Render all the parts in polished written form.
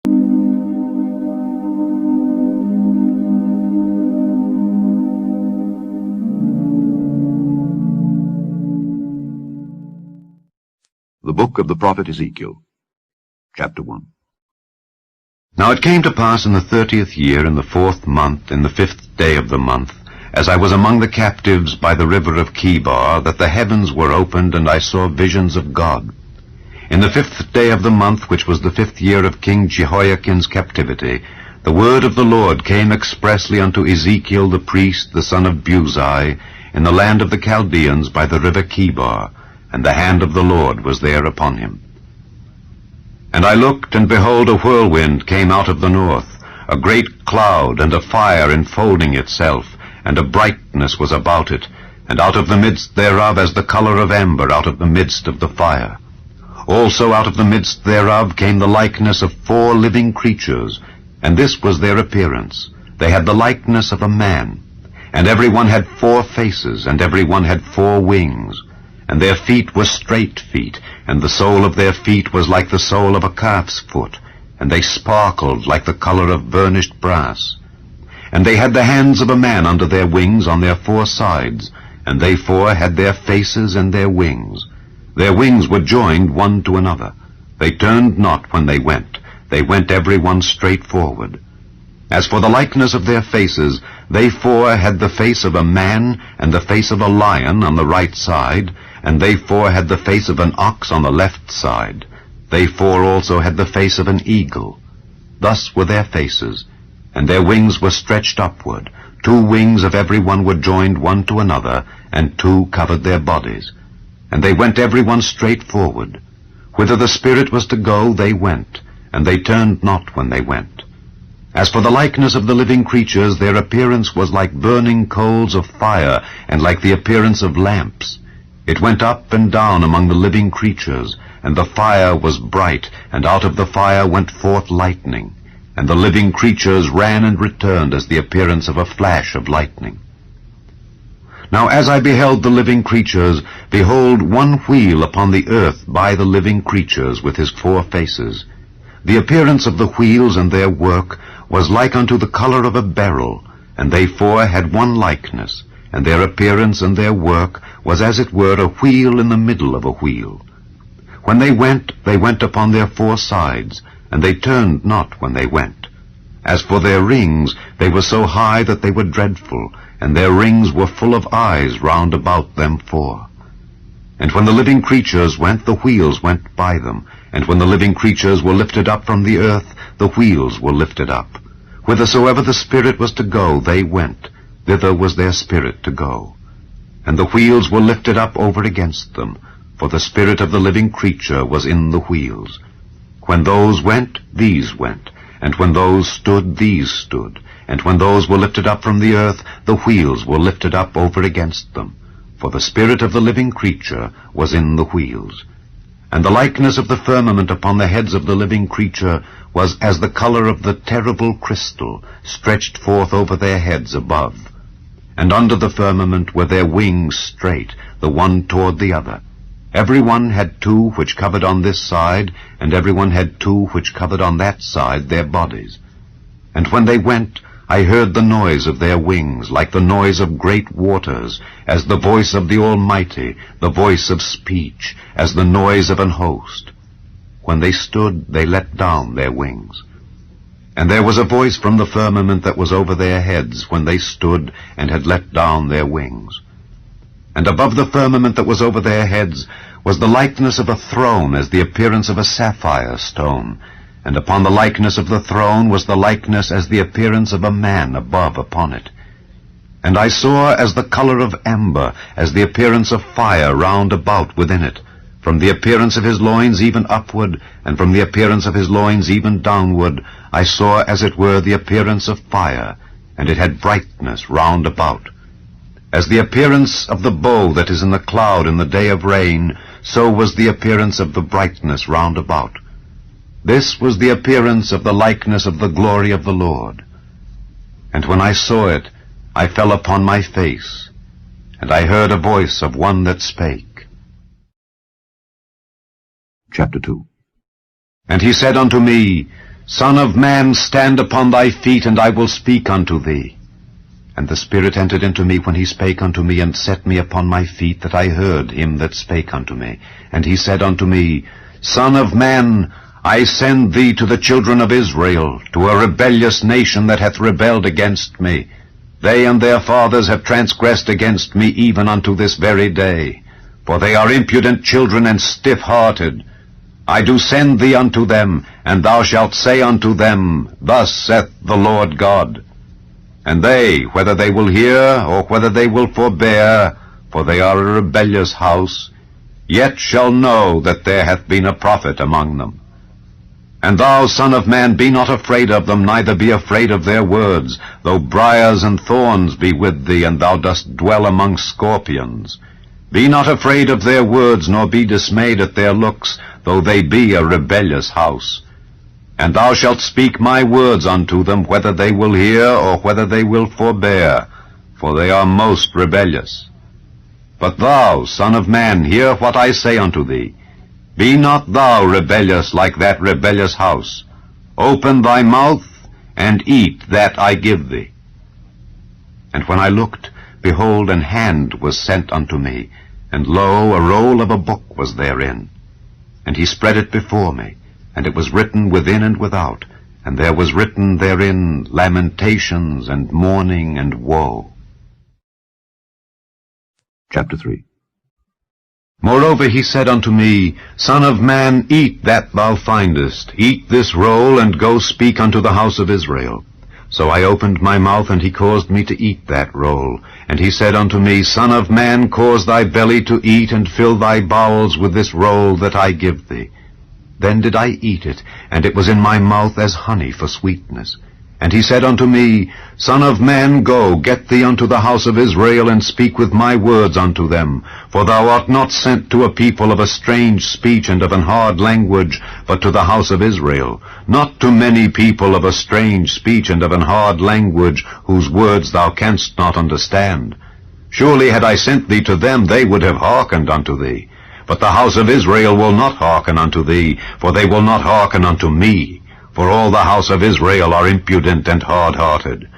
The Book of the Prophet Ezekiel, Chapter 1. Now it came to pass in the 30th year, in the 4th month, in the 5th day of the month, as I was among the captives by the river of Chebar, that the heavens were opened, and I saw visions of God. In the 5th day of the month, which was the 5th year of King Jehoiachin's captivity, the word of the Lord came expressly unto Ezekiel the priest, the son of Buzi, in the land of the Chaldeans by the river Chebar, and the hand of the Lord was there upon him. And I looked, and behold, a whirlwind came out of the north, a great cloud, and a fire enfolding itself, and a brightness was about it, and out of the midst thereof as the color of amber out of the midst of the fire. Also out of the midst thereof came the likeness of 4 living creatures, and this was their appearance. They had the likeness of a man, and every one had 4 faces, and every one had 4 wings. And their feet were straight feet, and the sole of their feet was like the sole of a calf's foot, and they sparkled like the color of burnished brass. And they had the hands of a man under their wings on their 4 sides, and they 4 had their faces and their wings. Their wings were joined one to another. They turned not when they went every one straight forward. As for the likeness of their faces, they 4 had the face of a man, and the face of a lion on the right side, and they 4 had the face of an ox on the left side. They 4 also had the face of an eagle. Thus were their faces, and their wings were stretched upward. 2 wings of every one were joined one to another, and 2 covered their bodies. And they went every one straight forward. Whither the Spirit was to go, they went, and they turned not when they went. As for the likeness of the living creatures, their appearance was like burning coals of fire, and like the appearance of lamps. It went up and down among the living creatures, and the fire was bright, and out of the fire went forth lightning, and the living creatures ran and returned as the appearance of a flash of lightning. Now as I beheld the living creatures, behold, one wheel upon the earth by the living creatures with his 4 faces. The appearance of the wheels and their work was like unto the color of a beryl, and they 4 had one likeness, and their appearance and their work was as it were a wheel in the middle of a wheel. When they went upon their 4 sides, and they turned not when they went. As for their rings, they were so high that they were dreadful, and their rings were full of eyes round about them 4. And when the living creatures went, the wheels went by them, and when the living creatures were lifted up from the earth, the wheels were lifted up. Whithersoever the Spirit was to go, they went. Thither was their spirit to go. And the wheels were lifted up over against them, for the spirit of the living creature was in the wheels. When those went, these went, and when those stood, these stood, and when those were lifted up from the earth, the wheels were lifted up over against them, for the spirit of the living creature was in the wheels. And the likeness of the firmament upon the heads of the living creature was as the color of the terrible crystal, stretched forth over their heads above. And under the firmament were their wings straight, the one toward the other. Every one had 2 which covered on this side, and every one had 2 which covered on that side their bodies. And when they went, I heard the noise of their wings, like the noise of great waters, as the voice of the Almighty, the voice of speech, as the noise of an host. When they stood, they let down their wings. And there was a voice from the firmament that was over their heads when they stood and had let down their wings. And above the firmament that was over their heads was the likeness of a throne, as the appearance of a sapphire stone. And upon the likeness of the throne was the likeness as the appearance of a man above upon it. And I saw as the color of amber, as the appearance of fire round about within it. From the appearance of his loins even upward, and from the appearance of his loins even downward, I saw as it were the appearance of fire, and it had brightness round about. As the appearance of the bow that is in the cloud in the day of rain, so was the appearance of the brightness round about. This was the appearance of the likeness of the glory of the Lord. And when I saw it, I fell upon my face, and I heard a voice of one that spake. Chapter 2. And he said unto me, Son of man, stand upon thy feet, and I will speak unto thee. And the Spirit entered into me when he spake unto me, and set me upon my feet, that I heard him that spake unto me. And he said unto me, Son of man, I send thee to the children of Israel, to a rebellious nation that hath rebelled against me. They and their fathers have transgressed against me even unto this very day. For they are impudent children and stiff-hearted. I do send thee unto them, and thou shalt say unto them, Thus saith the Lord God. And they, whether they will hear, or whether they will forbear, for they are a rebellious house, yet shall know that there hath been a prophet among them. And thou, son of man, be not afraid of them, neither be afraid of their words, though briars and thorns be with thee, and thou dost dwell among scorpions. Be not afraid of their words, nor be dismayed at their looks, though they be a rebellious house. And thou shalt speak my words unto them, whether they will hear, or whether they will forbear, for they are most rebellious. But thou, son of man, hear what I say unto thee. Be not thou rebellious like that rebellious house. Open thy mouth, and eat that I give thee. And when I looked, behold, an hand was sent unto me, and lo, a roll of a book was therein. And he spread it before me, and it was written within and without, and there was written therein lamentations and mourning and woe. Chapter 3. Moreover he said unto me, Son of man, eat that thou findest, eat this roll, and go speak unto the house of Israel. So I opened my mouth, and he caused me to eat that roll. And he said unto me, Son of man, cause thy belly to eat, and fill thy bowels with this roll that I give thee. Then did I eat it, and it was in my mouth as honey for sweetness. And he said unto me, Son of man, go, get thee unto the house of Israel, and speak with my words unto them. For thou art not sent to a people of a strange speech and of an hard language, but to the house of Israel. Not to many people of a strange speech and of an hard language, whose words thou canst not understand. Surely had I sent thee to them, they would have hearkened unto thee. But the house of Israel will not hearken unto thee, for they will not hearken unto me. For all the house of Israel are impudent and hard-hearted.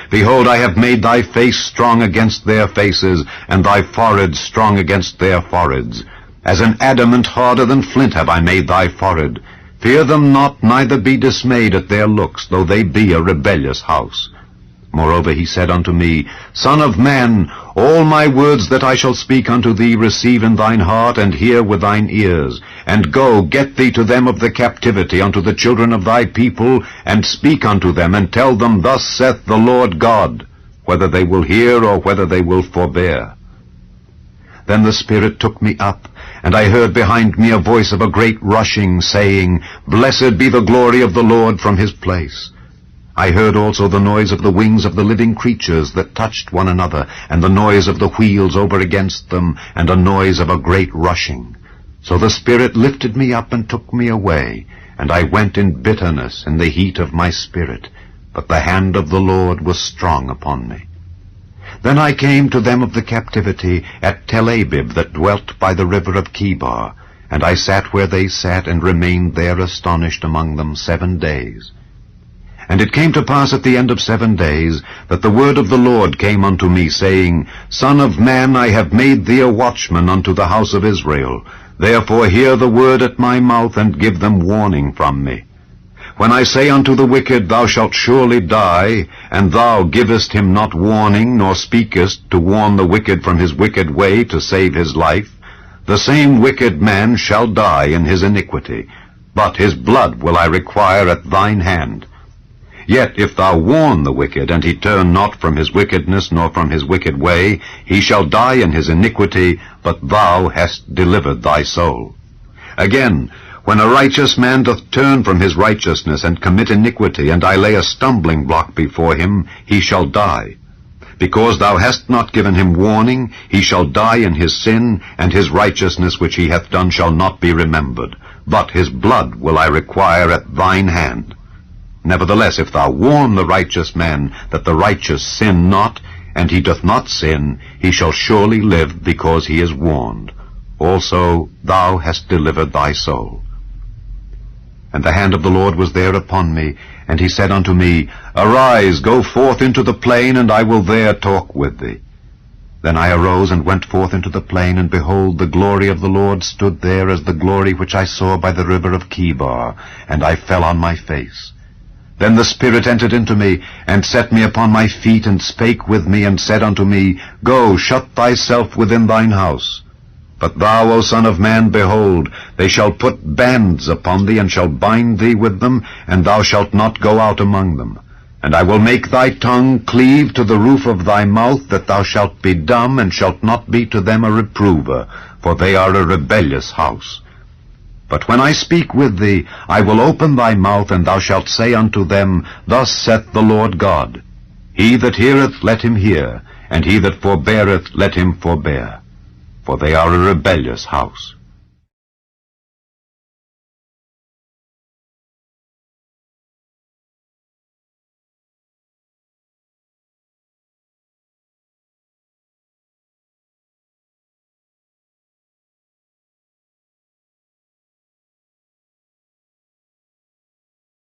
Behold, I have made thy face strong against their faces, and thy forehead strong against their foreheads. As an adamant harder than flint have I made thy forehead. Fear them not, neither be dismayed at their looks, though they be a rebellious house. Moreover he said unto me, Son of man, all my words that I shall speak unto thee receive in thine heart, and hear with thine ears. And go, get thee to them of the captivity, unto the children of thy people, and speak unto them, and tell them, Thus saith the Lord God, whether they will hear, or whether they will forbear. Then the Spirit took me up, and I heard behind me a voice of a great rushing, saying, Blessed be the glory of the Lord from his place. I heard also the noise of the wings of the living creatures that touched one another, and the noise of the wheels over against them, and a noise of a great rushing. So the Spirit lifted me up and took me away, and I went in bitterness in the heat of my spirit, but the hand of the Lord was strong upon me. Then I came to them of the captivity at Tel Abib that dwelt by the river of Chebar, and I sat where they sat, and remained there astonished among them 7 days. And it came to pass at the end of 7 days, that the word of the Lord came unto me, saying, Son of man, I have made thee a watchman unto the house of Israel. Therefore hear the word at my mouth, and give them warning from me. When I say unto the wicked, Thou shalt surely die, and thou givest him not warning, nor speakest to warn the wicked from his wicked way to save his life, the same wicked man shall die in his iniquity, but his blood will I require at thine hand. Yet if thou warn the wicked, and he turn not from his wickedness, nor from his wicked way, he shall die in his iniquity, but thou hast delivered thy soul. Again, when a righteous man doth turn from his righteousness, and commit iniquity, and I lay a stumbling block before him, he shall die. Because thou hast not given him warning, he shall die in his sin, and his righteousness which he hath done shall not be remembered. But his blood will I require at thine hand. Nevertheless, if thou warn the righteous man that the righteous sin not, and he doth not sin, he shall surely live because he is warned. Also thou hast delivered thy soul. And the hand of the Lord was there upon me, and he said unto me, Arise, go forth into the plain, and I will there talk with thee. Then I arose and went forth into the plain, and behold, the glory of the Lord stood there as the glory which I saw by the river of Chebar, and I fell on my face. Then the Spirit entered into me, and set me upon my feet, and spake with me, and said unto me, Go, shut thyself within thine house. But thou, O son of man, behold, they shall put bands upon thee, and shall bind thee with them, and thou shalt not go out among them. And I will make thy tongue cleave to the roof of thy mouth, that thou shalt be dumb, and shalt not be to them a reprover, for they are a rebellious house. But when I speak with thee, I will open thy mouth, and thou shalt say unto them, Thus saith the Lord God, He that heareth, let him hear, and he that forbeareth, let him forbear. For they are a rebellious house.